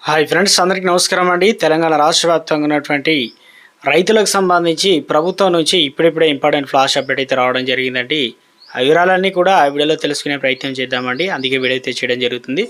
Hi friends, అందరికీ నమస్కారం అండి. తెలంగాణ రాష్ట్ర వ్యాప్తంగా ఉన్నటువంటి రైతులకు సంబంధించి ప్రభుత్వం నుంచి ఇప్పుడిప్పుడే ఇంపార్టెంట్ ఫ్లాష్ అప్డేట్ అయితే రావడం జరిగిందండి. ఆ వివరాలన్నీ కూడా వీడియోలో తెలుసుకునే ప్రయత్నం చేద్దామండి. అందుకే వీడియో అయితే చేయడం జరుగుతుంది.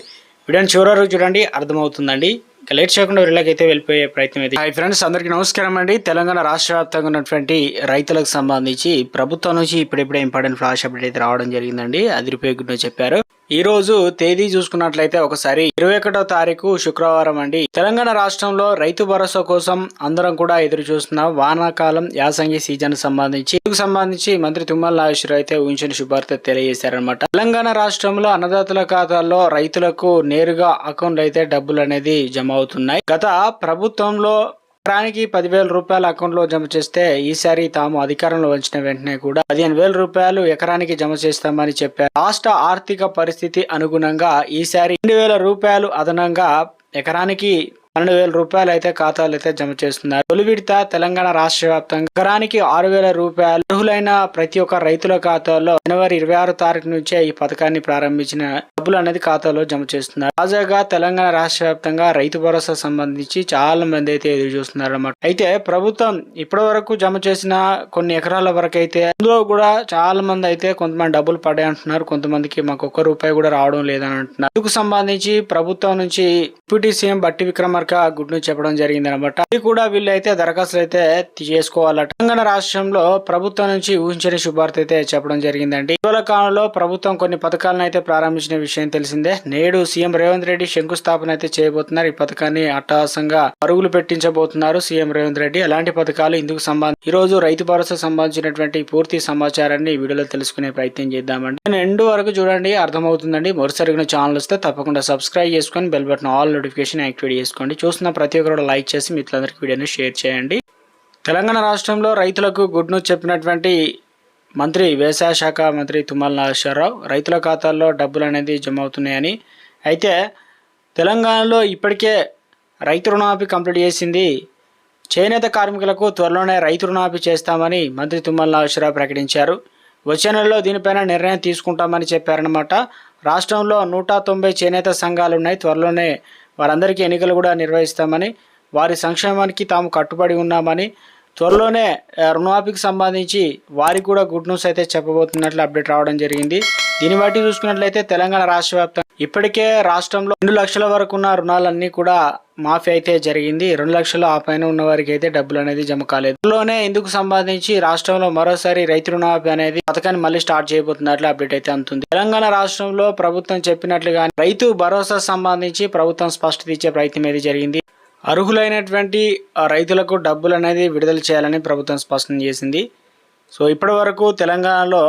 వీడియోని చివరి వరకు చూడండి, అర్థమవుతుందండి. ఇక లేట్ చేయకుండా వీళ్ళకైతే వెళ్ళిపోయే ప్రయత్నం అయితే. హాయ్ ఫ్రెండ్స్, అందరికీ నమస్కారం అండి. తెలంగాణ రాష్ట్ర వ్యాప్తంగా ఉన్నటువంటి రైతులకు సంబంధించి ప్రభుత్వం నుంచి ఇప్పుడిప్పుడే ఇంపార్టెంట్ ఫ్లాష్ అప్డేట్ అయితే రావడం జరిగిందండి. అది రూపాయి చెప్పారు. ఈ రోజు తేదీ చూసుకున్నట్లయితే ఒకసారి 21వ తారీఖు శుక్రవారం అండి. తెలంగాణ రాష్ట్రంలో రైతు భరోసా కోసం అందరం కూడా ఎదురు చూస్తున్నాం. వానాకాలం యాసంగి సీజన్ సంబంధించి మంత్రి తుమ్మల నాగేశ్వరరావు అయితే ఊహించిన శుభార్త తెలియజేశారనమాట. తెలంగాణ రాష్ట్రంలో అన్నదాతల ఖాతాల్లో రైతులకు నేరుగా అకౌంట్ అయితే డబ్బులు అనేది జమ అవుతున్నాయి. గత ప్రభుత్వంలో ఎకరానికి 10,000 రూపాయల అకౌంట్ లో జమ చేస్తే ఈసారి తాము అధికారంలో వచ్చిన వెంటనే కూడా 15,000 రూపాయలు ఎకరానికి జమ చేస్తామని చెప్పారు. రాష్ట్ర ఆర్థిక పరిస్థితి అనుగుణంగా ఈసారి 2,000 రూపాయలు అదనంగా ఎకరానికి 12,000 రూపాయలు అయితే ఖాతాలు అయితే జమ చేస్తున్నారు. తొలి విడత తెలంగాణ రాష్ట్ర వ్యాప్తంగా ఎకరానికి 6,000 రూపాయలు అర్హులైన ప్రతి ఒక్క రైతుల ఖాతాలో జనవరి 26 తారీఖు నుంచే ఈ పథకాన్ని ప్రారంభించిన డబ్బులు అనేది ఖాతాలో జమ చేస్తున్నారు. తాజాగా తెలంగాణ రాష్ట్ర వ్యాప్తంగా రైతు భరోసా సంబంధించి చాలా మంది అయితే ఎదురు చూస్తున్నారు అన్నమాట. అయితే ప్రభుత్వం ఇప్పటి వరకు జమ చేసిన కొన్ని ఎకరాల వరకు అయితే అందులో కూడా చాలా మంది అయితే కొంతమంది డబ్బులు పడ్డాయి అంటున్నారు. కొంతమందికి మాకు ఒక్క రూపాయి కూడా రావడం లేదని అంటున్నారు. ఇందుకు సంబంధించి ప్రభుత్వం నుంచి డిప్యూటీ సీఎం బట్టి విక్రమార్క గుడ్ న్యూస్ చెప్పడం జరిగింది అనమాట. ఇది కూడా వీళ్ళు అయితే దరఖాస్తులు అయితే చేసుకోవాలట. తెలంగాణ రాష్ట్రంలో ప్రభుత్వం నుంచి ఊహించని శుభార్త అయితే చెప్పడం జరిగిందండి. ఇటీవల కాలంలో ప్రభుత్వం కొన్ని పథకాలను అయితే ప్రారంభించిన విషయం తెలిసిందే. నేడు సీఎం రేవంత్ రెడ్డి శంకుస్థాపన అయితే చేయబోతున్నారు. ఈ పథకాన్ని అట్టహాసంగా పరుగులు పెట్టించబోతున్నారు సీఎం రేవంత్ రెడ్డి. అలాంటి పథకాలు ఇందుకు సంబంధించి ఈ రోజు రైతు భరోసా సంబంధించినటువంటి పూర్తి సమాచారాన్ని వీడియోలో తెలుసుకునే ప్రయత్నం చేద్దామండి. ఎండ్ వరకు చూడండి, అర్థమవుతుందండి. మరోసారి ఛానల్ వస్తే తప్పకుండా సబ్స్క్రైబ్ చేసుకొని bell button all notification activate చేసుకోండి. చూస్తున్న ప్రతి ఒక్కరు లైక్ చేసి మిత్రులందరికీ వీడియోని షేర్ చేయండి. తెలంగాణ రాష్ట్రంలో రైతులకు గుడ్ న్యూస్ చెప్పినటువంటి మంత్రి వ్యవసాయ శాఖ మంత్రి తుమ్మల నాగేశ్వరరావు రైతుల ఖాతాల్లో డబ్బులు అనేది జమ అవుతున్నాయని. అయితే తెలంగాణలో ఇప్పటికే రైతు రుణమాఫీ కంప్లీట్ చేసింది. చేనేత కార్మికులకు త్వరలోనే రైతు రుణమాఫీ చేస్తామని మంత్రి తుమ్మల నాగేశ్వరరావు ప్రకటించారు. వచ్చే నెలలో దీనిపైన నిర్ణయం తీసుకుంటామని చెప్పారన్నమాట. రాష్ట్రంలో 190 చేనేత సంఘాలు ఉన్నాయి. త్వరలోనే వారందరికీ ఎన్నికలు కూడా నిర్వహిస్తామని, వారి సంక్షేమానికి తాము కట్టుబడి ఉన్నామని, త్వరలోనే రుణమాఫీకి సంబంధించి వారికి కూడా గుడ్ న్యూస్ అయితే చెప్పబోతున్నట్లు అప్డేట్ రావడం జరిగింది. దీన్ని బట్టి చూసుకున్నట్లయితే తెలంగాణ రాష్ట్ర వ్యాప్తంగా ఇప్పటికే రాష్ట్రంలో 2 లక్షల వరకు ఉన్న రుణాలన్నీ కూడా మాఫీ అయితే జరిగింది. 2 లక్షలు ఆ పైన ఉన్న వారికి అయితే డబ్బులు అనేది జమ కాలేదు. త్వరలోనే ఇందుకు సంబంధించి రాష్ట్రంలో మరోసారి రైతు రుణమాఫీ అనేది పథకాన్ని మళ్ళీ స్టార్ట్ చేయబోతున్నట్లు అప్డేట్ అయితే అందుతుంది. తెలంగాణ రాష్ట్రంలో ప్రభుత్వం చెప్పినట్లుగా రైతు భరోసా సంబంధించి ప్రభుత్వం స్పష్టత ఇచ్చే ప్రయత్నం అయితే జరిగింది. అర్హులైనటువంటి రైతులకు డబ్బులు అనేది విడుదల చేయాలని ప్రభుత్వం స్పష్టం చేసింది. సో ఇప్పటి వరకు తెలంగాణలో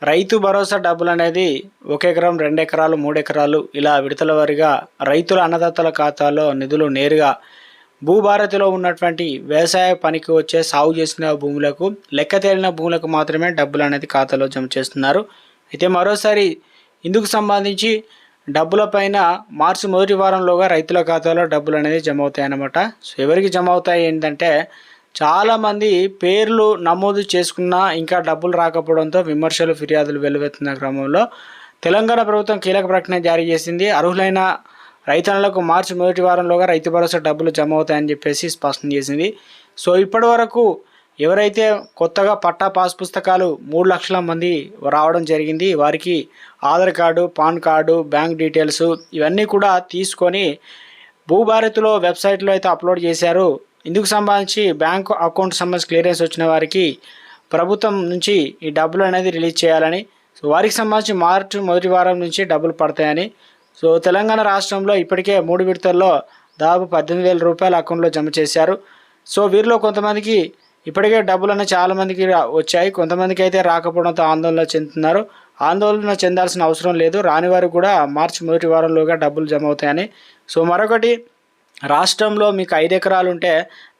రైతు భరోసా డబ్బులు అనేది 1 ఎకరం, 2 ఎకరాలు, 3 ఎకరాలు ఇలా విడతల వారీగా రైతుల అన్నదాతల ఖాతాలో నిధులు నేరుగా భూభారతిలో ఉన్నటువంటి వ్యవసాయ పనికి వచ్చే సాగు చేసిన భూములకు, లెక్క తేలిన భూములకు మాత్రమే డబ్బులు అనేది ఖాతాలో జమ చేస్తున్నారు. అయితే మరోసారి ఇందుకు సంబంధించి డబ్బుల పైన మార్చి మొదటి వారంలోగా రైతుల ఖాతాలో డబ్బులు అనేది జమ అవుతాయన్నమాట. సో ఎవరికి జమ అవుతాయి ఏంటంటే, చాలామంది పేర్లు నమోదు చేసుకున్నా ఇంకా డబ్బులు రాకపోవడంతో విమర్శలు, ఫిర్యాదులు వెల్లువెత్తున్న క్రమంలో తెలంగాణ ప్రభుత్వం కీలక ప్రకటన జారీ చేసింది. అర్హులైన రైతన్నలకు మార్చి మొదటి వారంలోగా రైతు భరోసా డబ్బులు జమ అవుతాయని చెప్పేసి స్పష్టం చేసింది. సో ఇప్పటి వరకు ఎవరైతే కొత్తగా పట్టా పాస్ పుస్తకాలు 3 లక్షల మంది రావడం జరిగింది, వారికి Aadhaar card, pan card, bank details ఇవన్నీ కూడా తీసుకొని భూభారతిలో వెబ్సైట్లో అయితే అప్లోడ్ చేశారు. ఇందుకు సంబంధించి బ్యాంకు అకౌంట్ సంబంధించి క్లియరెన్స్ వచ్చిన వారికి ప్రభుత్వం నుంచి ఈ డబ్బులు అనేది రిలీజ్ చేయాలని, సో వారికి సంబంధించి మార్చి మొదటి వారం నుంచి డబ్బులు పడతాయని. సో తెలంగాణ రాష్ట్రంలో ఇప్పటికే 3 విడతల్లో దాదాపు 18,000 రూపాయల అకౌంట్లో జమ చేశారు. సో వీరిలో కొంతమందికి ఇప్పటికే డబ్బులు అనేది చాలామందికి వచ్చాయి, కొంతమందికి అయితే రాకపోవడంతో ఆందోళన చెందుతున్నారు. ఆందోళన చెందాల్సిన అవసరం లేదు, రాని వారికి కూడా మార్చి మొదటి వారంలోగా డబ్బులు జమ అవుతాయని. సో మరొకటి, రాష్ట్రంలో మీకు 5 ఎకరాలు ఉంటే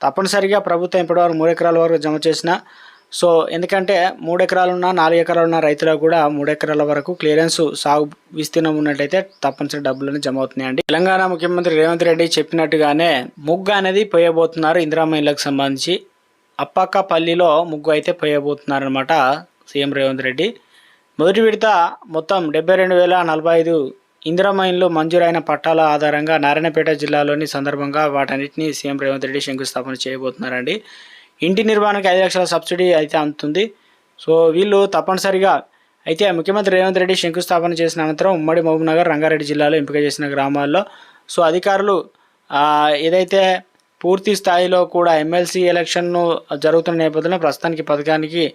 తప్పనిసరిగా ప్రభుత్వం ఇప్పటివరకు 3 ఎకరాల వరకు జమ చేసిన, సో ఎందుకంటే 3 ఎకరాలున్నా 4 ఎకరాలున్న రైతులకు కూడా 3 ఎకరాల వరకు క్లియరెన్స్ సాగు విస్తీర్ణం ఉన్నట్లయితే తప్పనిసరి డబ్బులను జమ అవుతున్నాయండి. తెలంగాణ ముఖ్యమంత్రి రేవంత్ రెడ్డి చెప్పినట్టుగానే ముగ్గు అనేది పోయబోతున్నారు. ఇందిరమ్మ ఇళ్లకు సంబంధించి అప్పక్కపల్లిలో ముగ్గు అయితే పోయబోతున్నారనమాట సీఎం రేవంత్ రెడ్డి. మొదటి విడత మొత్తం 72,045 ఇందిరమ్మ ఇండ్లు మంజూరైన పట్టాల ఆధారంగా నారాయణపేట జిల్లాలోని సందర్భంగా వాటన్నిటిని సీఎం రేవంత్ రెడ్డి శంకుస్థాపన చేయబోతున్నారండి. ఇంటి నిర్మాణానికి 5 లక్షల సబ్సిడీ అయితే అందుతుంది. సో వీళ్ళు తప్పనిసరిగా అయితే ముఖ్యమంత్రి రేవంత్ రెడ్డి శంకుస్థాపన చేసిన అనంతరం ఉమ్మడి మహబూబ్నగర్, రంగారెడ్డి జిల్లాలో ఎంపిక చేసిన గ్రామాల్లో సో అధికారులు ఏదైతే పూర్తి స్థాయిలో కూడా ఎమ్మెల్సీ ఎలక్షన్ను జరుగుతున్న నేపథ్యంలో ప్రస్తుతానికి పథకానికి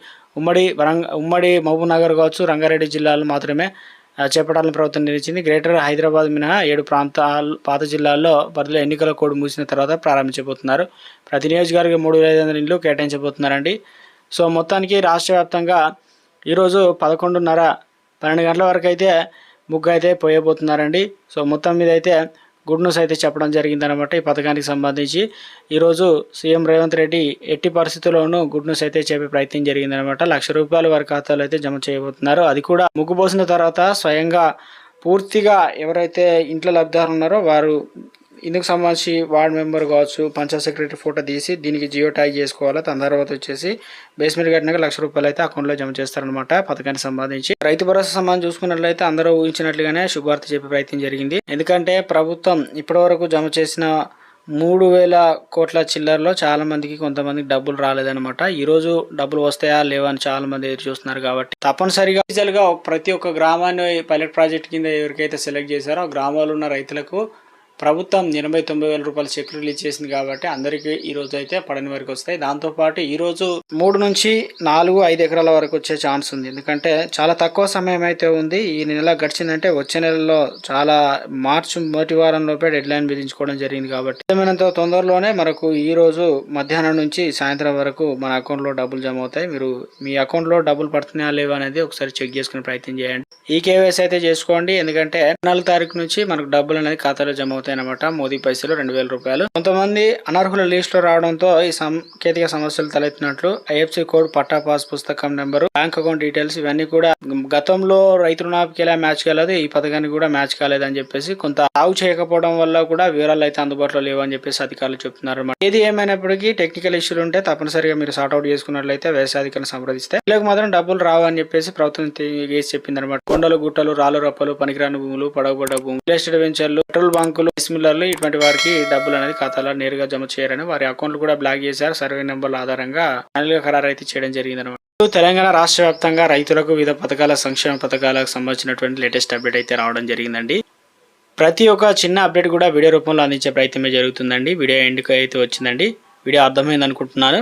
ఉమ్మడి మహబూబ్నగర్ కావచ్చు, రంగారెడ్డి జిల్లాలో మాత్రమే చేపట్టాలని ప్రభుత్వం నిర్ణయించింది. గ్రేటర్ హైదరాబాద్ మినహా 7 పాత జిల్లాల్లో పరిధిలో ఎన్నికల కోడ్ ముగిసిన తర్వాత ప్రారంభించబోతున్నారు. ప్రతి నియోజకవర్గం 3,500 ఇండ్లు కేటాయించబోతున్నారండి. సో మొత్తానికి రాష్ట్ర వ్యాప్తంగా ఈరోజు 11:30-12 గంటల వరకు అయితే ముగ్గు అయితే పోయబోతున్నారండి. సో మొత్తం మీద అయితే గుడ్ న్యూస్ అయితే చెప్పడం జరిగిందనమాట. ఈ పథకానికి సంబంధించి ఈరోజు సీఎం రేవంత్ రెడ్డి ఎట్టి పరిస్థితుల్లోనూ గుడ్ న్యూస్ అయితే చెప్పే ప్రయత్నం జరిగిందనమాట. ₹1,00,000 వారి ఖాతాలో అయితే జమ చేయబోతున్నారు. అది కూడా ముగ్గు పోసిన తర్వాత స్వయంగా పూర్తిగా ఎవరైతే ఇంట్లో లబ్ధిదారులు ఉన్నారో వారు ఇందుకు సంబంధించి వార్డ్ మెంబర్ కావచ్చు, పంచాయత్ సెక్రటరీ ఫోటో తీసి దీనికి జియో ట్యాగ్ చేసుకోవాలి. దాని తర్వాత వచ్చేసి బేస్మెంట్ కట్టినాక ₹1,00,000 అయితే అకౌంట్లో జమ చేస్తారనమాట. పథకానికి సంబంధించి రైతు భరోసా సంబంధించి చూసుకున్నట్లయితే అందరూ ఊహించినట్లుగానే శుభవార్త చెప్పే ప్రయత్నం జరిగింది. ఎందుకంటే ప్రభుత్వం ఇప్పటివరకు జమ చేసిన 3,000 కోట్ల చిల్లరలో చాలా మందికి కొంతమందికి డబ్బులు రాలేదనమాట. ఈరోజు డబ్బులు వస్తాయా లేవా అని చాలా మంది ఎదురు చూస్తున్నారు. కాబట్టి తప్పనిసరిగా గా ప్రతి ఒక్క గ్రామాన్ని పైలట్ ప్రాజెక్ట్ కింద ఎవరికైతే సెలెక్ట్ చేశారో ఆ గ్రామాల్లో ఉన్న రైతులకు ప్రభుత్వం 89,000 రూపాయల చెక్ రిలీజ్ చేసింది. కాబట్టి అందరికీ ఈరోజు అయితే పడని వరకు వస్తాయి. దాంతోపాటు ఈరోజు 3 నుంచి 4-5 ఎకరాల వరకు వచ్చే ఛాన్స్ ఉంది. ఎందుకంటే చాలా తక్కువ సమయం అయితే ఉంది. ఈ నెల గడిచిందంటే వచ్చే నెలలో చాలా మార్చి మొదటి వారంలోపే డెడ్ లైన్ విధించుకోవడం జరిగింది. కాబట్టి ఏమైనంత తొందరలోనే మనకు ఈరోజు మధ్యాహ్నం నుంచి సాయంత్రం వరకు మన అకౌంట్లో డబ్బులు జమ అవుతాయి. మీరు మీ అకౌంట్లో డబ్బులు పడుతున్నాయా లేవా అనేది ఒకసారి చెక్ చేసుకునే ప్రయత్నం చేయండి. ఈ కేవైసీ అయితే చేసుకోండి. ఎందుకంటే 4 తారీఖు నుంచి మనకు డబ్బులు అనేది ఖాతాలో జమ అవుతాయి అనమాట. మోదీ పైసలు ₹2,000. కొంతమంది అనర్హుల లిస్టులో రావడంతో ఈ సాంకేతిక సమస్యలు తలెత్తినట్లు ఐఎఫ్సి కోడ్, పట్టా పాస్ పుస్తకం నెంబరు, బ్యాంక్ అకౌంట్ డీటెయిల్స్ ఇవన్నీ కూడా గతంలో రైతు రుణానికి ఎలా మ్యాచ్ కాలేదు, ఈ పథకానికి కూడా మ్యాచ్ కాలేదని చెప్పేసి కొంత సాగు చేయకపోవడం వల్ల కూడా వివరాలు అయితే అందుబాటులో లేవని చెప్పేసి అధికారులు చెప్తున్నారు అన్నమాట. ఏది ఏమైనప్పటికీ టెక్నికల్ ఇష్యూలు ఉంటే తప్పనిసరిగా మీరు సార్ట్అవుట్ చేసుకున్నట్లయితే వ్యవసాయ అధికారులను సంప్రదిస్తే వీళ్ళకి మాత్రం డబ్బులు రావని చెప్పేసి ప్రభుత్వం వేసి చెప్పింది అనమాట. కొండలు, గుట్టలు, రాళ్ళు రప్పలు, పనికిరాని భూములు, పడవబడ్డ భూములు, రియల్ ఎస్టేట్ వెంచర్లు, పెట్రోల్ బంకులు, మిల్లర్లు ఇటువంటి వారికి డబ్బులు అనేది ఖాతాలో నేరుగా జమ చేయరని వారి అకౌంట్లు కూడా బ్లాక్ చేశారు. సర్వే నెంబర్ల ఆధారంగా ఫైనల్గా ఖరారు అయితే చేయడం జరిగింది అనమాట. తెలంగాణ రాష్ట్ర వ్యాప్తంగా రైతులకు వివిధ పథకాల, సంక్షేమ పథకాలకు సంబంధించినటువంటి లేటెస్ట్ అప్డేట్ అయితే రావడం జరిగిందండి. ప్రతి ఒక్క చిన్న అప్డేట్ కూడా వీడియో రూపంలో అందించే ప్రయత్నమే జరుగుతుందండి. వీడియో ఎండ్కి అయితే వచ్చిందండి. వీడియో అర్థమైంది అనుకుంటున్నాను.